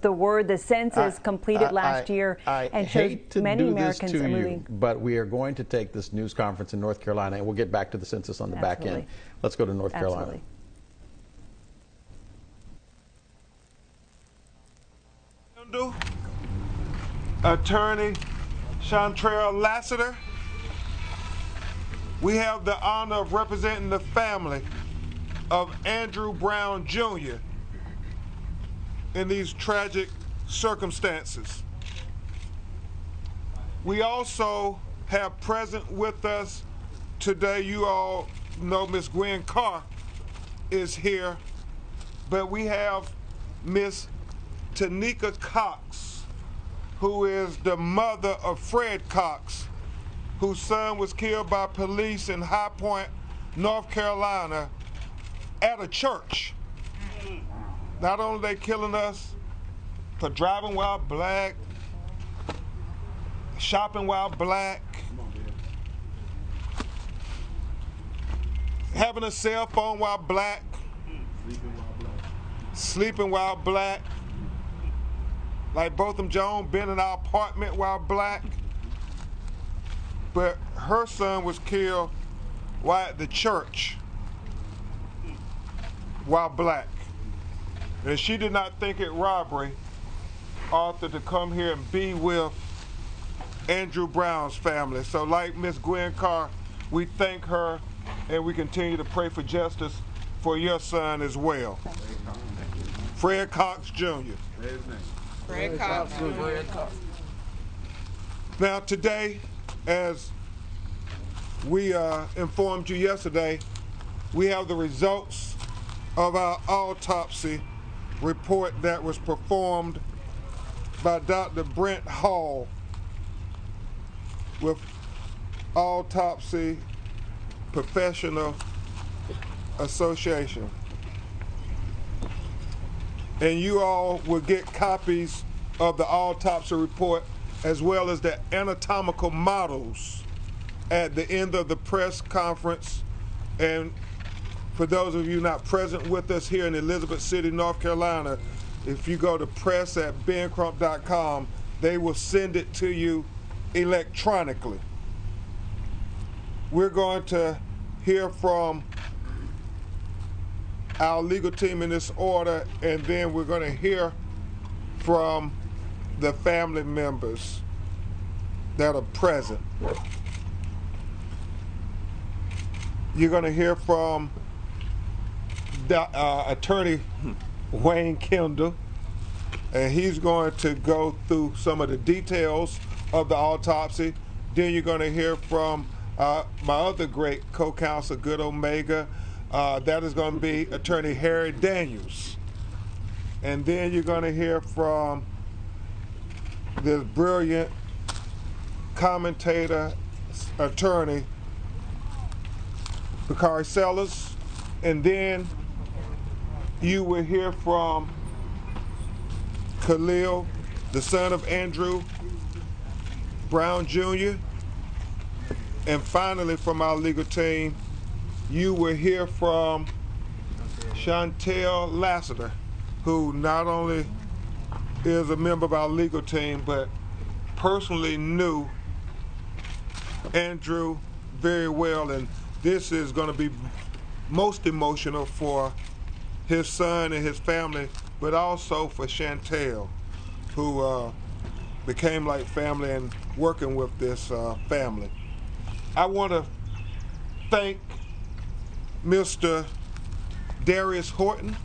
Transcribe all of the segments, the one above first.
The word, the census completed last year, and shows many Americans are moving. But we are going to take this news conference in North Carolina, and we'll get back to the census on the back end. Let's go to North Carolina. Attorney Chantrell Lassiter, we have the honor of representing the family of Andrew Brown Jr. in these tragic circumstances. We also have present with us today, you all know Miss Gwen Carr is here, but we have Miss Tanika Cox, who is the mother of Fred Cox, whose son was killed by police in High Point, North Carolina, at a church. Not only are they killing us for driving while black, shopping while black, having a cell phone while black, sleeping while black, like Botham Jones been in our apartment while black. But her son was killed while at the church while black. And she did not think it robbery, Arthur, to come here and be with Andrew Brown's family. So like Miss Gwen Carr, we thank her and we continue to pray for justice for your son as well. Fred Cox Jr. Fred Cox. Now today, as we informed you yesterday, we have the results of our autopsy report that was performed by Dr. Brent Hall with Autopsy Professional Association. And you all will get copies of the autopsy report as well as the anatomical models at the end of the press conference. And for those of you not present with us here in Elizabeth City, North Carolina, if you go to press@bencrump.com, they will send it to you electronically. We're going to hear from our legal team in this order, and then we're going to hear from the family members that are present. You're going to hear from Attorney Wayne Kendall, and he's going to go through some of the details of the autopsy. Then you're going to hear from my other great co-counsel, Good Omega. That is going to be Attorney Harry Daniels. And then you're going to hear from this brilliant commentator, attorney, Bakari Sellers. And then you will hear from Khalil, the son of Andrew Brown Jr. And finally, from our legal team, you will hear from Chantrell Lassiter, who not only is a member of our legal team, but personally knew Andrew very well. And this is going to be most emotional for his son and his family, but also for Chantrell, who became like family and working with this family. I want to thank Mr. Darius Horton.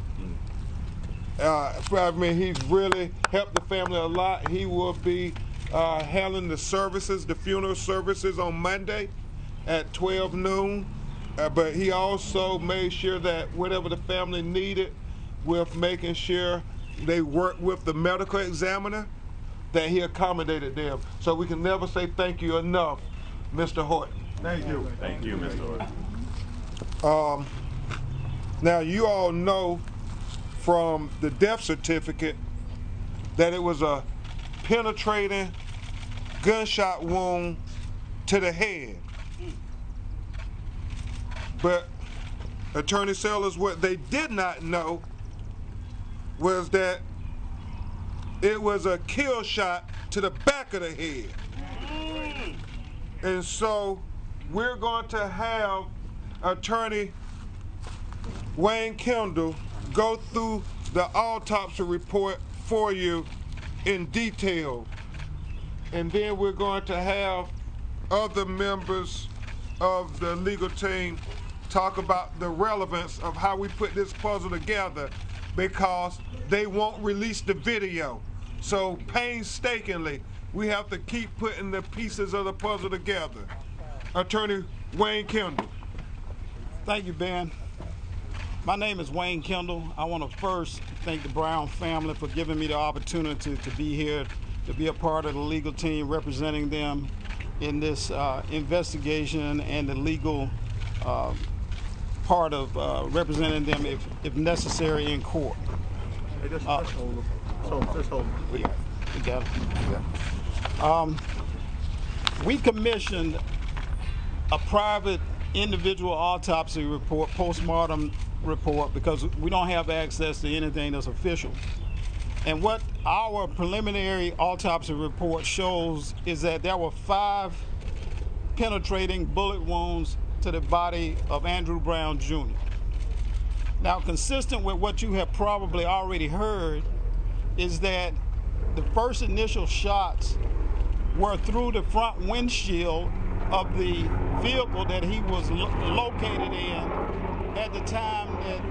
I mean, he's really helped the family a lot. He will be handling the services, the funeral services on Monday at 12 noon. But he also made sure that whatever the family needed with making sure they worked with the medical examiner, that he accommodated them. So we can never say thank you enough, Mr. Horton. Thank you. Thank you, Mr. Horton. Now, you all know from the death certificate that it was a penetrating gunshot wound to the head. But Attorney Sellers, what they did not know was that It was a kill shot to the back of the head. And so we're going to have Attorney Wayne Kendall go through the autopsy report for you in detail. And then we're going to have other members of the legal team talk about the relevance of how we put this puzzle together, because they won't release the video. So painstakingly, we have to keep putting the pieces of the puzzle together. Attorney Wayne Kendall. Thank you, Ben. My name is Wayne Kendall. I want to first thank the Brown family for giving me the opportunity to be here, to be a part of the legal team representing them in this investigation, and the legal part of representing them if necessary in court. Hey, just hold it. Yeah, we got it. We commissioned a private individual autopsy report, postmortem report, because we don't have access to anything that's official. And what our preliminary autopsy report shows is that there were 5 penetrating bullet wounds to the body of Andrew Brown Jr. Now, consistent with what you have probably already heard, is that the first initial shots were through the front windshield of the vehicle that he was located in at the time that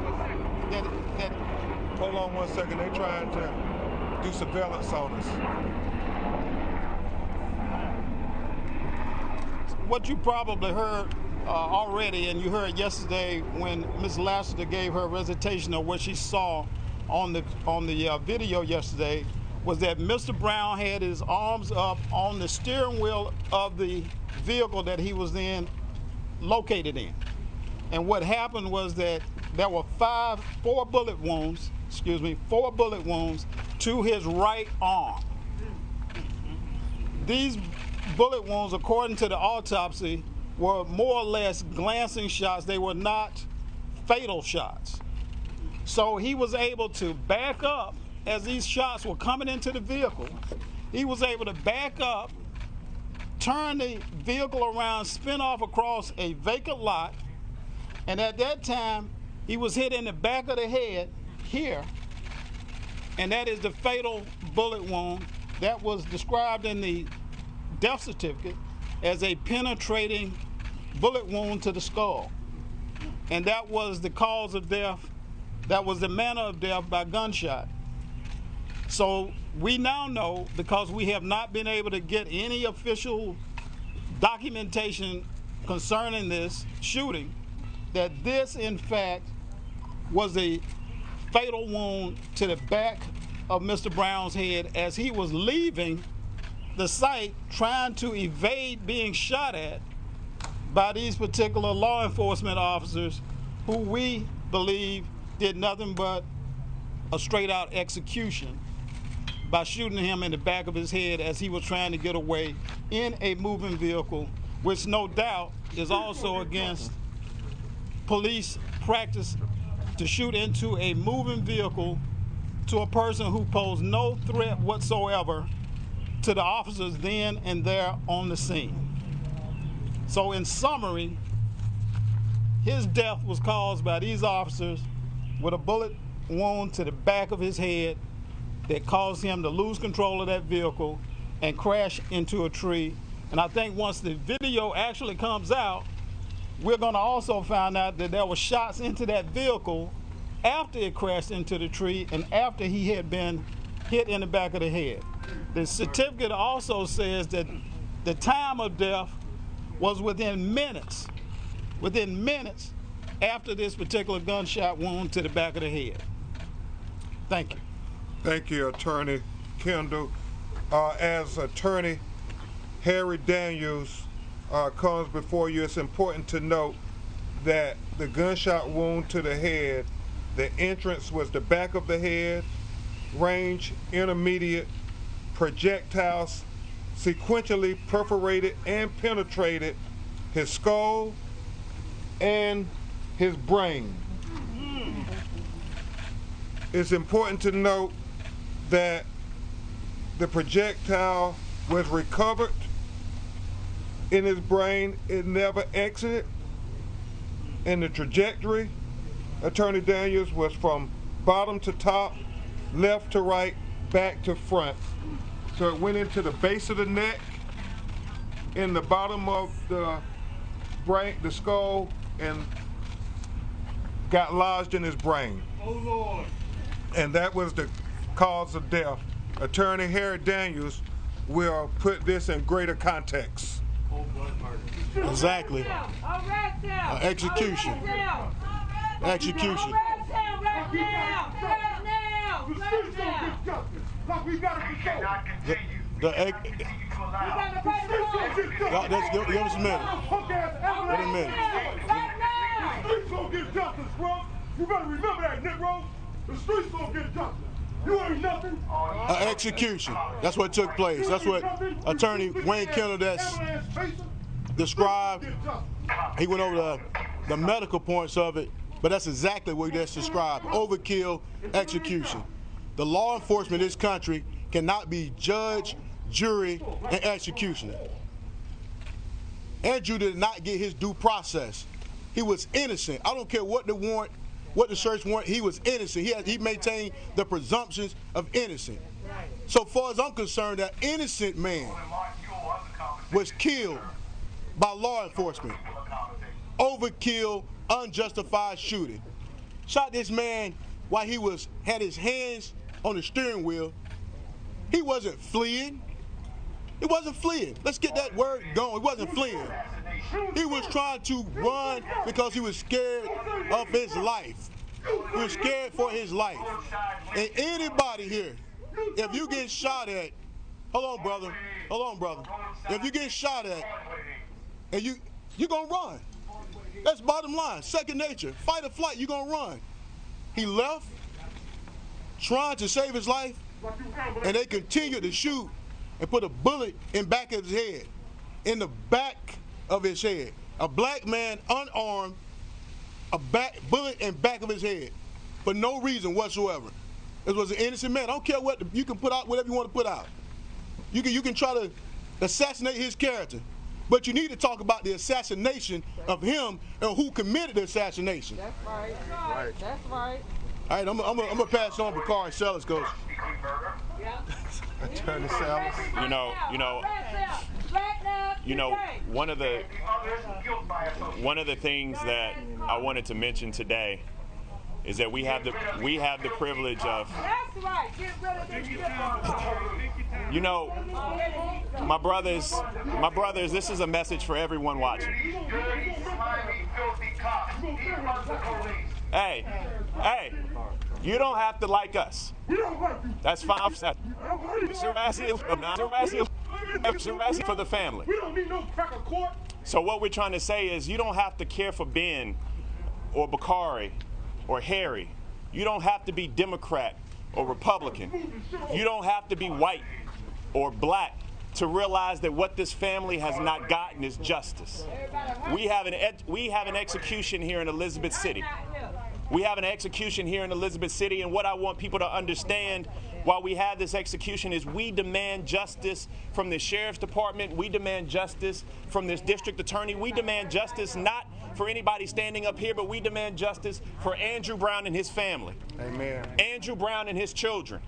Hold on one second, they're trying to do surveillance on us. What you probably heard already, and you heard yesterday when Ms. Lassiter gave her recitation of what she saw on the video yesterday, was that Mr. Brown had his arms up on the steering wheel of the vehicle that he was then located in. And what happened was that there were 4 bullet wounds to his right arm. These bullet wounds, according to the autopsy, were more or less glancing shots. They were not fatal shots. So he was able to back up as these shots were coming into the vehicle. He was able to back up, turn the vehicle around, spin off across a vacant lot, and at that time, he was hit in the back of the head here, and that is the fatal bullet wound that was described in the death certificate as a penetrating bullet wound to the skull. And that was the cause of death, that was the manner of death by gunshot. So we now know, because we have not been able to get any official documentation concerning this shooting, that this in fact was a fatal wound to the back of Mr. Brown's head as he was leaving the site, trying to evade being shot at by these particular law enforcement officers, who we believe did nothing but a straight out execution by shooting him in the back of his head as he was trying to get away in a moving vehicle, which no doubt is also against police practice, to shoot into a moving vehicle to a person who posed no threat whatsoever to the officers then and there on the scene. So in summary, his death was caused by these officers with a bullet wound to the back of his head that caused him to lose control of that vehicle and crash into a tree. And I think once the video actually comes out, we're going to also find out that there were shots into that vehicle after it crashed into the tree and after he had been hit in the back of the head. The certificate also says that the time of death was within minutes after this particular gunshot wound to the back of the head. Thank you. Thank you, Attorney Kendall. As Attorney Harry Daniels comes before you, it's important to note that the gunshot wound to the head, the entrance was the back of the head, range intermediate, projectiles sequentially perforated and penetrated his skull and his brain. It's important to note that The projectile was recovered in his brain. It never exited. And the trajectory, Attorney Daniels, was from bottom to top, left to right, back to front. So it went into the base of the neck, in the bottom of the brain, the skull, and got lodged in his brain. Oh Lord. And that was the cause of death. Attorney Harry Daniels will put this in greater context. Exactly. Execution. Execution. Give us a minute. Wait a minute. The streets gonna get justice, bro. You better remember that, Negro. The streets gonna get justice. You ain't nothing. Execution. That's what took place. That's what Attorney Wayne Kendall described. He went over the medical points of it, but that's exactly what he just described. Overkill, execution. The law enforcement in this country cannot be judge, jury, and executioner. Andrew did not get his due process. He was innocent. I don't care what the warrant, what the search warrant, he was innocent. He maintained the presumptions of innocence. So far as I'm concerned, that innocent man was killed by law enforcement. Overkill, unjustified shooting. Shot this man while he had his hands on the steering wheel. He wasn't fleeing. He wasn't fleeing. Let's get that word going. He wasn't fleeing. He was trying to run because he was scared of his life. He was scared for his life. And anybody here, if you get shot at, hold on, brother. If you get shot at, and you're gonna run. That's bottom line. Second nature. Fight or flight, you're gonna run. He left, trying to save his life, and they continued to shoot and put a bullet in back of his head. In the back of his head. A black man, unarmed, bullet in back of his head for no reason whatsoever. It was an innocent man. I don't care what you can put out, whatever you want to put out. You can try to assassinate his character, but you need to talk about the assassination of him and who committed the assassination. That's right. That's right. All right, I'm gonna pass on Bakari Sellers, Coach. Attorney Sellers. One of the things that I wanted to mention today is that we have the privilege of. That's right. Get rid of this. My brothers, this is a message for everyone watching. Hey, you don't have to like us. That's fine. For the family. We don't need no cracker court. So what we're trying to say is you don't have to care for Ben or Bakari or Harry. You don't have to be Democrat or Republican. You don't have to be white or black to realize that what this family has not gotten is justice. We have an execution here in Elizabeth City. We have an execution here in Elizabeth City, and what I want people to understand while we have this execution is we demand justice from the Sheriff's Department. We demand justice from this district attorney. We demand justice not for anybody standing up here, but we demand justice for Andrew Brown and his family. Amen. Andrew Brown and his children.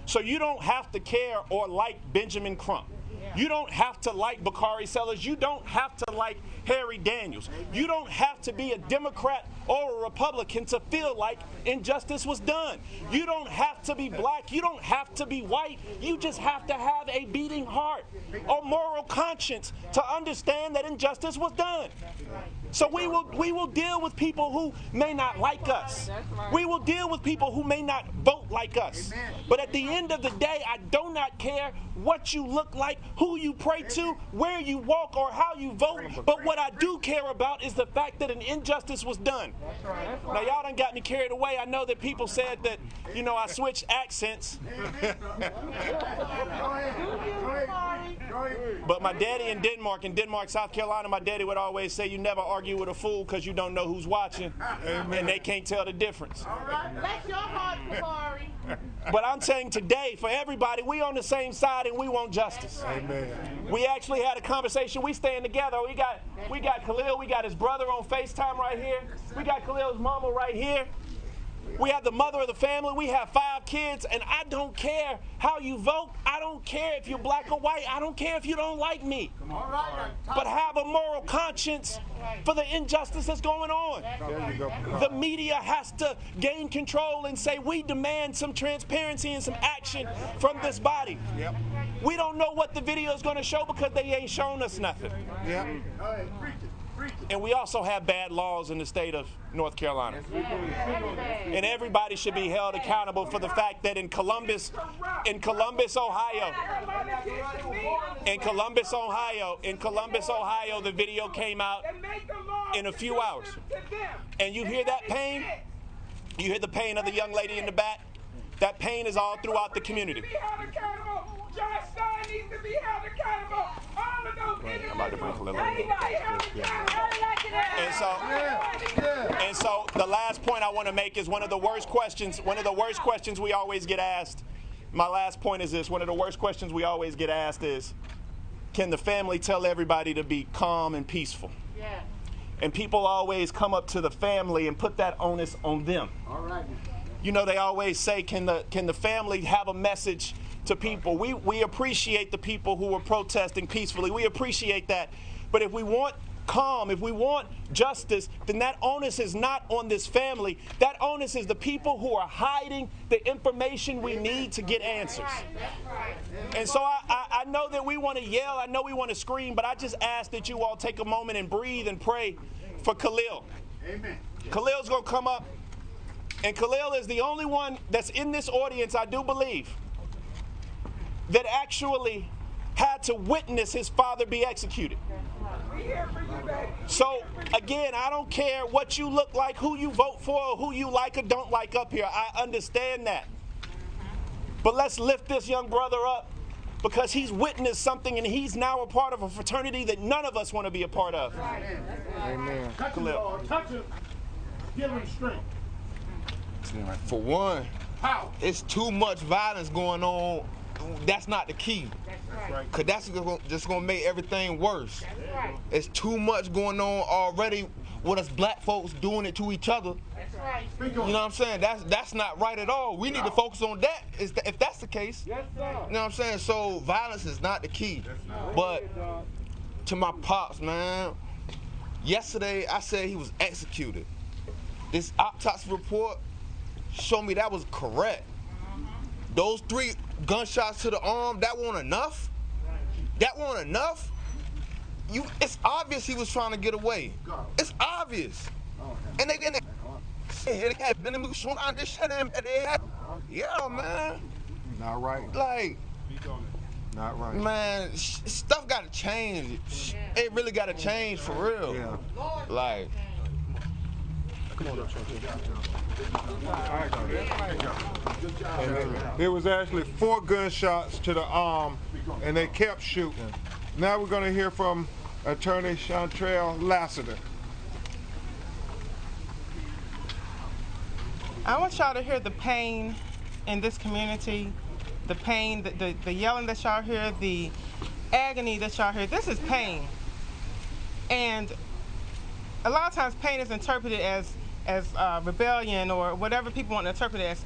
So you don't have to care or like Benjamin Crump. You don't have to like Bakari Sellers. You don't have to like Harry Daniels. You don't have to be a Democrat or a Republican to feel like injustice was done. You don't have to be black. You don't have to be white. You just have to have a beating heart or moral conscience to understand that injustice was done. So we will deal with people who may not like us. We will deal with people who may not vote like us. But at the end of the day, I do not care what you look like, who you pray to, where you walk, or how you vote. But what I do care about is the fact that an injustice was done. Now, y'all done got me carried away. I know that people said that, I switched accents. But my daddy in Denmark, South Carolina, my daddy would always say, you never argue with a fool because you don't know who's watching. Amen. And they can't tell the difference. Bless your heart, Bakari. But I'm saying today, for everybody, we on the same side and we want justice. Amen. We actually had a conversation. We staying together. We got Khalil. We got his brother on FaceTime right here. We got Khalil's mama right here. We have the mother of the family. We have 5 kids, and I don't care how you vote. I don't care if you're black or white. I don't care if you don't like me. But have a moral conscience for the injustice that's going on. The media has to gain control and say, we demand some transparency and some action from this body. Yep. We don't know what the video is going to show because they ain't shown us nothing. Yep. And we also have bad laws in the state of North Carolina. And everybody should be held accountable for the fact that in Columbus, Ohio, the video came out in a few hours. And you hear that pain? You hear the pain of the young lady in the back? That pain is all throughout the community. Josh Stein needs to be held accountable. All of those I'm about to bring Khalil in. And so the last point I want to make is one of the worst questions we always get asked. My last point is this. One of the worst questions we always get asked is, can the family tell everybody to be calm and peaceful? Yeah. And people always come up to the family and put that onus on them. All right. You know, they always say, can the family have a message to people? We appreciate the people who are protesting peacefully. We appreciate that. But if we want calm, if we want justice, then that onus is not on this family. That onus is the people who are hiding the information we need to get answers. And so I know that we want to yell, I know we want to scream, but I just ask that you all take a moment and breathe and pray for Khalil. Amen. Khalil's going to come up, and Khalil is the only one that's in this audience, I do believe, that actually had to witness his father be executed. So, again, I don't care what you look like, who you vote for, or who you like or don't like up here. I understand that. But let's lift this young brother up because he's witnessed something and he's now a part of a fraternity that none of us want to be a part of. Amen. Khalil. Touch him. Give him strength. For one, it's too much violence going on. That's not the key. Because that's just going to make everything worse. It's too much going on already with us black folks doing it to each other. You know what I'm saying? That's not right at all. We need to focus on that if that's the case. You know what I'm saying? So violence is not the key. But to my pops, man, yesterday I said he was executed. This autopsy report showed me that was correct. Those 3 gunshots to the arm, that wasn't enough. That wasn't enough. It's obvious he was trying to get away. It's obvious. And they had been on this shit. Yeah, man. Not right. Like, Not right. man, stuff got to change. It really got to change for real. Yeah. Like. There was actually 4 gunshots to the arm, and they kept shooting. Now we're going to hear from Attorney Chantrell Lassiter. I want y'all to hear the pain in this community, the pain, the yelling that y'all hear, the agony that y'all hear. This is pain. And a lot of times pain is interpreted as rebellion or whatever people want to interpret it as.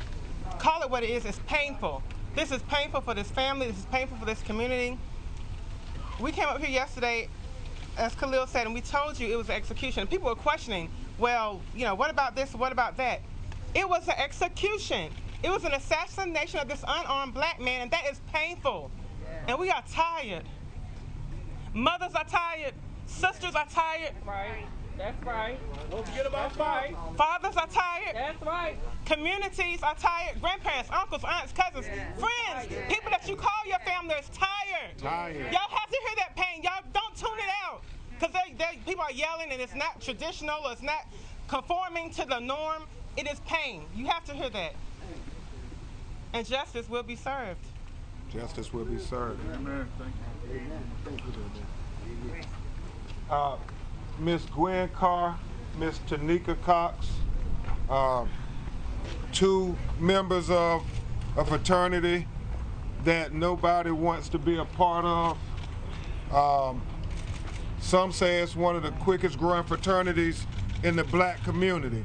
Call it what it is. It's painful. This is painful for this family. This is painful for this community. We came up here yesterday, as Khalil said, and we told you it was an execution. People were questioning, well, you know, what about this? What about that? It was an execution. It was an assassination of this unarmed black man, and that is painful. And we are tired. Mothers are tired. Sisters are tired. Right. That's right. Don't forget about fight. Fathers are tired. That's right. Communities are tired. Grandparents, uncles, aunts, cousins, friends, people that you call your family is tired. Y'all have to hear that pain. Y'all don't tune it out. Because people are yelling and it's not traditional or it's not conforming to the norm. It is pain. You have to hear that. And justice will be served. Justice will be served. Amen. Thank you. Miss Gwen Carr, Miss Tanika Cox, 2 members of a fraternity that nobody wants to be a part of. Some say it's one of the quickest growing fraternities in the black community.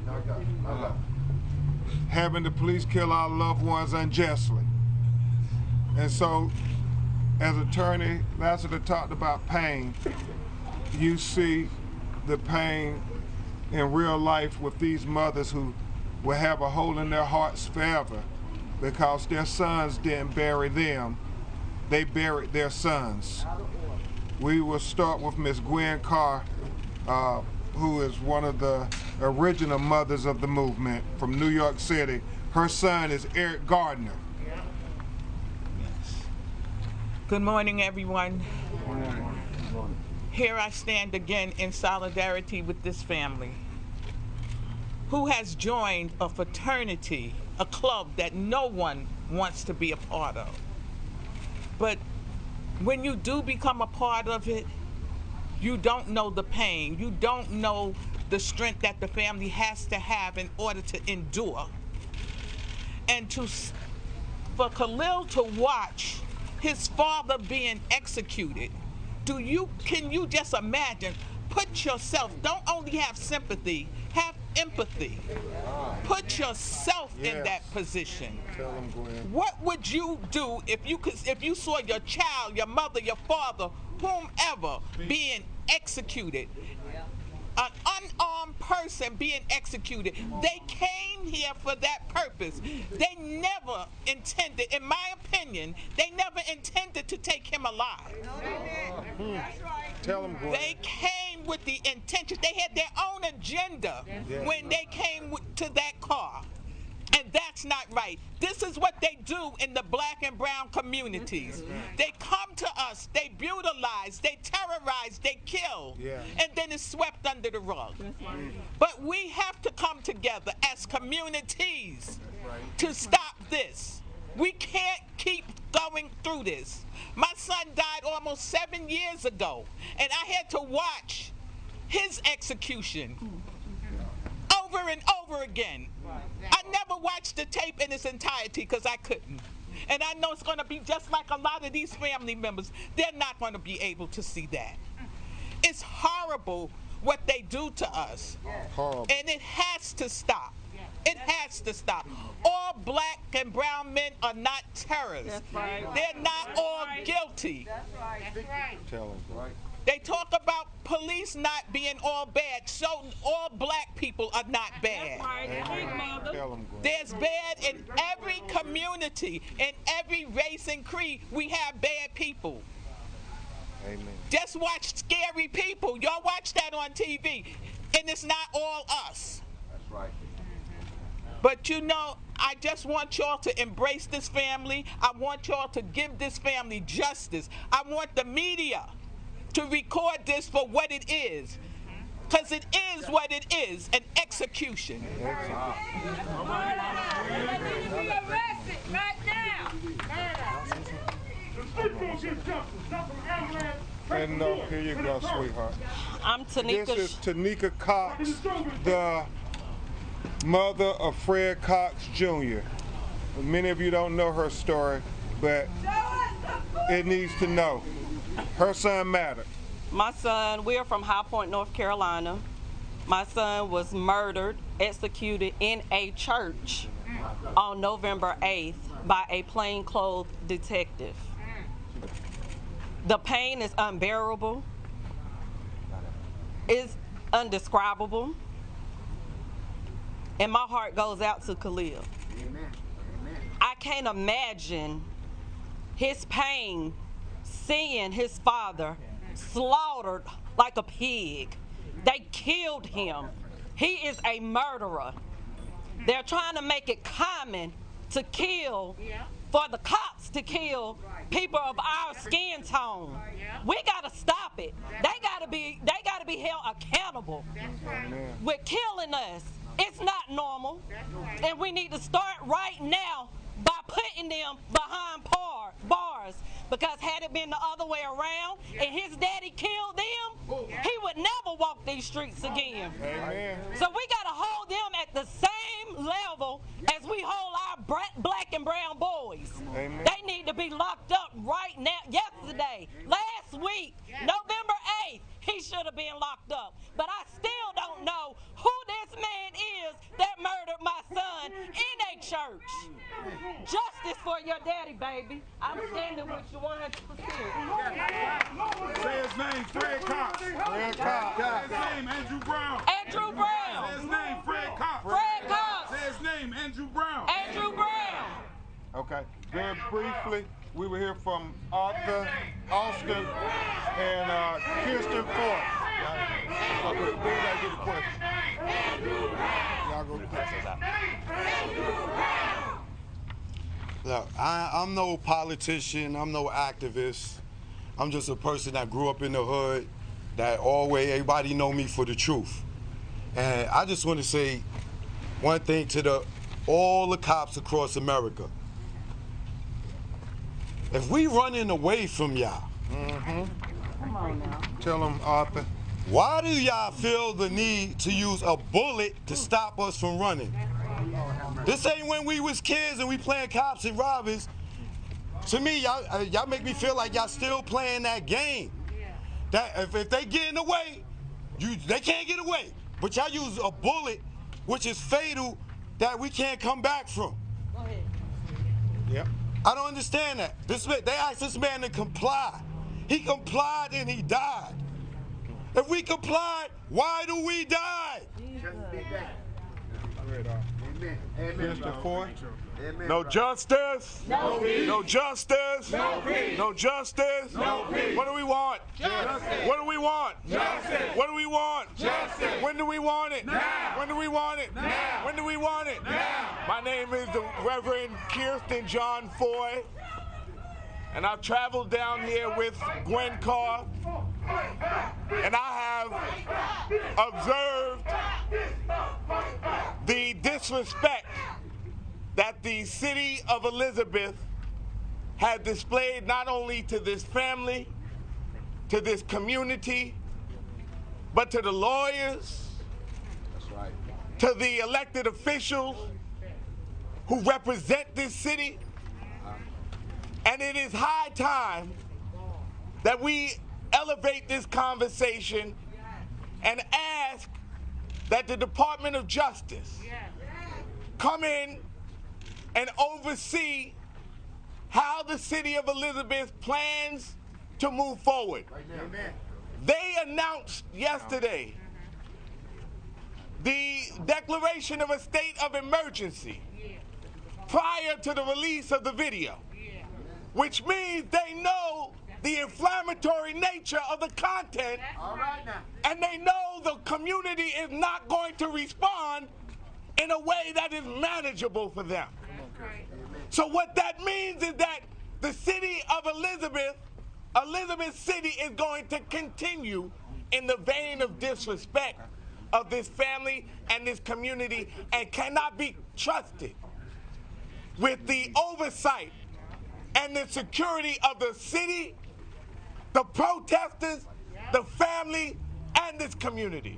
Having the police kill our loved ones unjustly. And so, as Attorney Lassiter talked about pain, you see the pain in real life with these mothers who will have a hole in their hearts forever because their sons didn't bury them, they buried their sons. We will start with Miss Gwen Carr, who is one of the original mothers of the movement from New York City. Her son is Eric Gardner. Good morning, everyone. Here I stand again in solidarity with this family who has joined a fraternity, a club that no one wants to be a part of. But when you do become a part of it, you don't know the pain. You don't know the strength that the family has to have in order to endure. And for Khalil to watch his father being executed, can you just imagine? Put yourself, don't only have sympathy, have empathy. Put yourself in that position. Tell him, Gwen. What would you do if you saw your child, your mother, your father, whomever being executed? An unarmed person being executed. They came here for that purpose. They never intended, in my opinion, they never intended to take him alive. That's right. Tell them, Gwen. They came with the intention. They had their own agenda when they came to that car. And that's not right. This is what they do in the black and brown communities. They come to us, they brutalize, they terrorize, they kill, and then it's swept under the rug. But we have to come together as communities to stop this. We can't keep going through this. My son died almost 7 years ago, and I had to watch his execution over and over again. I never watched the tape in its entirety because I couldn't. And I know it's going to be just like a lot of these family members. They're not going to be able to see that. It's horrible what they do to us. Horrible. And it has to stop. It has to stop. All black and brown men are not terrorists. That's right. They're not all guilty. That's right. That's right. Tell them, right. They talk about police not being all bad, so all black people are not bad. There's bad in every community, in every race and creed. We have bad people. Amen. Just watch Scary People. Y'all watch that on TV, and it's not all us. That's right. But you know, I just want y'all to embrace this family. I want y'all to give this family justice. I want the media to record this for what it is. Because it is what it is, an execution. And here you go, sweetheart. I'm Tanika. This is Tanika Cox, the mother of Fred Cox Jr. Many of you don't know her story, but it needs to know. Her son mattered. My son, we're from High Point, North Carolina. My son was murdered, executed in a church on November 8th by a plainclothes detective. The pain is unbearable. It's undescribable. And my heart goes out to Khalil. I can't imagine his pain seeing his father slaughtered like a pig. They killed him. He is a murderer. They're trying to make it common to kill, for the cops to kill people of our skin tone. We gotta stop it. They gotta be held accountable with killing us. It's not normal. And we need to start right now by by putting them behind bars. Because had it been the other way around and his daddy killed them, he would never walk these streets again. Amen. So we got to hold them at the same level as we hold our black and brown boys. Amen. They need to be locked up right now. Yesterday, last week, November 8th, he should have been locked up. But I still don't know who this man is that murdered my son in a church. Justice for your daddy, baby. I'm standing with you 100%. Say his name, Fred Cox. Fred Cox. Say his name, Andrew Brown. Andrew Brown. Say his name, Fred Cox. Fred Cox. Say his name, Andrew Brown. Andrew Brown. Okay. Very briefly, we will hear from Arthur, Austin, and Kirsten Ford. Y'all go get the question. Y'all go get the question. Look, I'm no politician, I'm no activist. I'm just a person that grew up in the hood, that always everybody know me for the truth. And I just want to say one thing to all the cops across America. If we running away from y'all, Come on now. Tell them, Arthur. why do y'all feel the need to use a bullet to stop us from running? This ain't when we was kids and we playing cops and robbers. To me, y'all make me feel like y'all still playing that game. That if they get in the way, they can't get away. But y'all use a bullet, which is fatal, that we can't come back from. Go ahead. Yep. I don't understand that. They asked this man to comply. He complied and he died. If we complied, why do we die? Kirsten Ford. No justice. No peace. No justice. No peace. No justice. No peace. What do we want? Justice. What do we want? Justice. What do we want? Justice. When do we want it? Now. When do we want it? Now. When do we want it? Now. My name is the Reverend Kirsten John Foy, and I've traveled down here with Gwen Carr, and I have observed the disrespect that the city of Elizabeth had displayed not only to this family, to this community, but to the lawyers, to the elected officials who represent this city. And it is high time that we elevate this conversation and ask that the Department of Justice come in and oversee how the city of Elizabeth plans to move forward. Amen. They announced yesterday the declaration of a state of emergency prior to the release of the video, which means they know the inflammatory nature of the content, and they know the community is not going to respond in a way that is manageable for them. So what that means is that the city of Elizabeth City is going to continue in the vein of disrespect of this family and this community, and cannot be trusted with the oversight and the security of the city, the protesters, the family, and this community.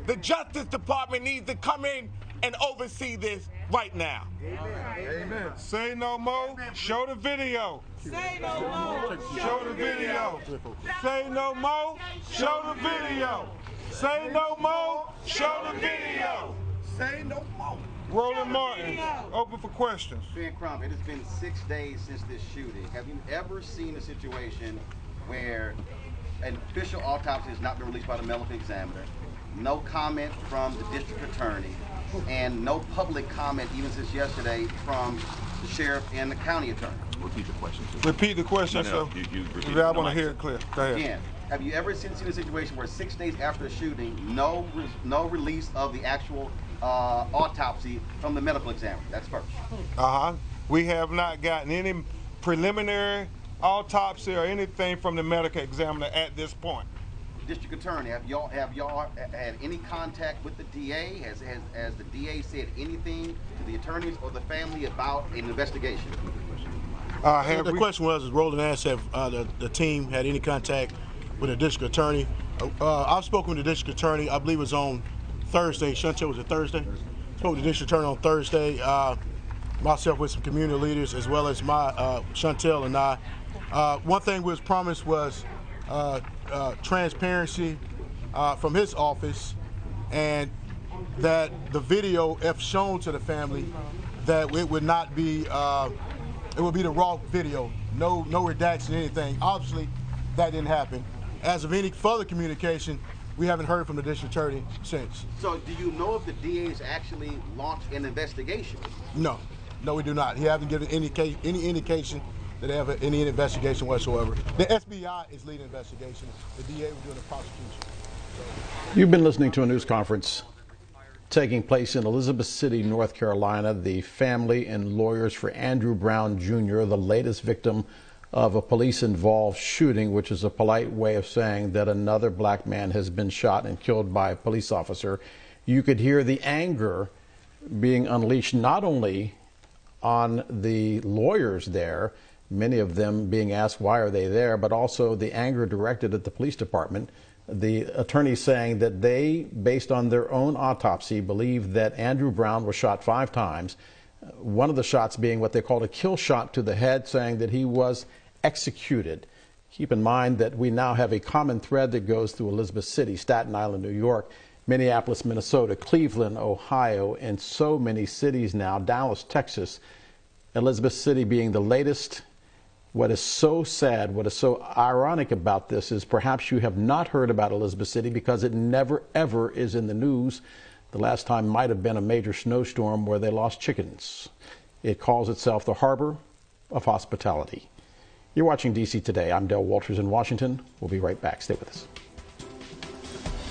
The Justice Department needs to come in and oversee this right now. Amen. Say no more. Show the video. Say no more. Show the video. Say no more. Show the video. Say no more. Show the video. Say no more. Roland Martin, open for questions. Ben Crump, it has been 6 days since this shooting. Have you ever seen a situation where an official autopsy has not been released by the medical examiner, no comment from the district attorney, and no public comment even since yesterday from the sheriff and the county attorney? Repeat the question. Repeat the question, no, so I want to hear it clear. Go ahead. Again, have you ever seen a situation where 6 days after the shooting, no release of the actual autopsy from the medical examiner? That's first. We have not gotten any preliminary autopsy or anything from the medical examiner at this point. district attorney, have y'all had any contact with the DA? Has the DA said anything to the attorneys or the family about an investigation? The question was, is Roland asked if the team had any contact with the district attorney. I've spoken with the district attorney. I believe it was on Thursday. Chantel, was it Thursday? Spoke with the district attorney on Thursday. Myself with some community leaders, as well as my Chantel and I. One thing we was promised was transparency from his office, and that the video, if shown to the family, that it would not be, it would be the raw video, no redaction, anything. Obviously, that didn't happen. As of any further communication, we haven't heard from the district attorney since. So do you know if the DA's actually launched an investigation? No, we do not. He hasn't given any indication that they have any investigation whatsoever. The FBI is leading the investigation. The DA was doing the prosecution. You've been listening to a news conference taking place in Elizabeth City, North Carolina. The family and lawyers for Andrew Brown Jr., the latest victim of a police-involved shooting, which is a polite way of saying that another black man has been shot and killed by a police officer. You could hear the anger being unleashed not only on the lawyers there, many of them being asked why are they there, but also the anger directed at the police department. The attorney saying that they, based on their own autopsy, believe that Andrew Brown was shot 5 times. One of the shots being what they called a kill shot to the head, saying that he was executed. Keep in mind that we now have a common thread that goes through Elizabeth City, Staten Island, New York, Minneapolis, Minnesota, Cleveland, Ohio, and so many cities now, Dallas, Texas, Elizabeth City being the latest. What is so sad, what is so ironic about this is perhaps you have not heard about Elizabeth City because it never, ever is in the news. The last time might have been a major snowstorm where they lost chickens. It calls itself the Harbor of Hospitality. You're watching DC Today. I'm Del Walters in Washington. We'll be right back. Stay with us.